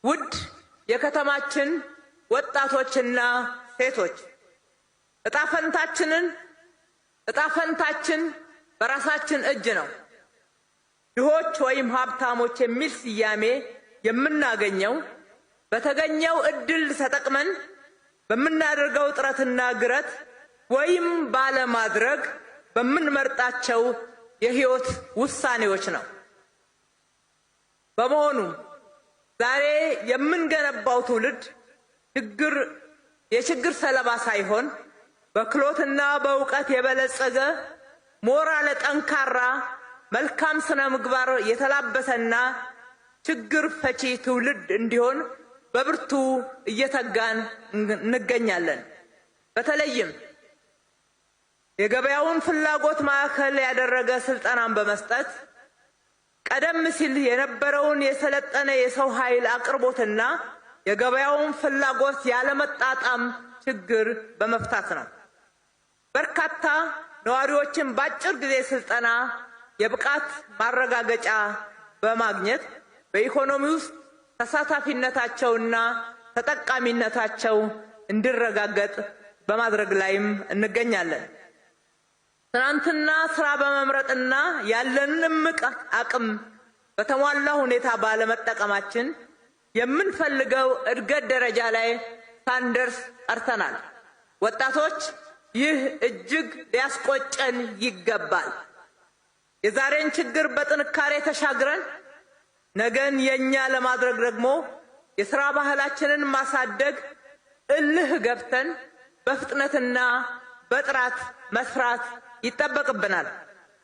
ውድ የከተማችን ወጣቶችና ሴቶች እጣፈንታችን በራሳችን እጅ ነው። ድሆች ወይም ሀብታሞች የሚል ስያሜ የምናገኘው በተገኘው እድል ተጠቅመን በምናደርገው ጥረትና ግረት ወይም ባለማድረግ በምንመርጣቸው የህይወት ውሳኔዎች ነው። በመሆኑም ዛሬ የምንገነባው ትውልድ የችግር ሰለባ ሳይሆን በክሎትና በእውቀት የበለጸገ ሞራል ጠንካራ መልካም ስነ ምግባር የተላበሰና ችግር ፈቺ ትውልድ እንዲሆን በብርቱ እየተጋን እንገኛለን። በተለይም የገበያውን ፍላጎት ማዕከል ያደረገ ስልጠናን በመስጠት ቀደም ሲል የነበረውን የሰለጠነ የሰው ኃይል አቅርቦትና የገበያውን ፍላጎት ያለመጣጣም ችግር በመፍታት ነው። በርካታ ነዋሪዎችን በአጭር ጊዜ ስልጠና የብቃት ማረጋገጫ በማግኘት በኢኮኖሚ ውስጥ ተሳታፊነታቸውና ተጠቃሚነታቸው እንዲረጋገጥ በማድረግ ላይም እንገኛለን። ትናንትና ስራ በመምረጥና ያለንን እምቅ አቅም በተሟላ ሁኔታ ባለመጠቀማችን የምንፈልገው እድገት ደረጃ ላይ ሳንደርስ ቀርተናል። ወጣቶች ይህ እጅግ ሊያስቆጨን ይገባል። የዛሬን ችግር በጥንካሬ ተሻግረን ነገን የኛ ለማድረግ ደግሞ የሥራ ባህላችንን ማሳደግ እልህ ገብተን በፍጥነትና በጥራት መስራት ይጠበቅብናል።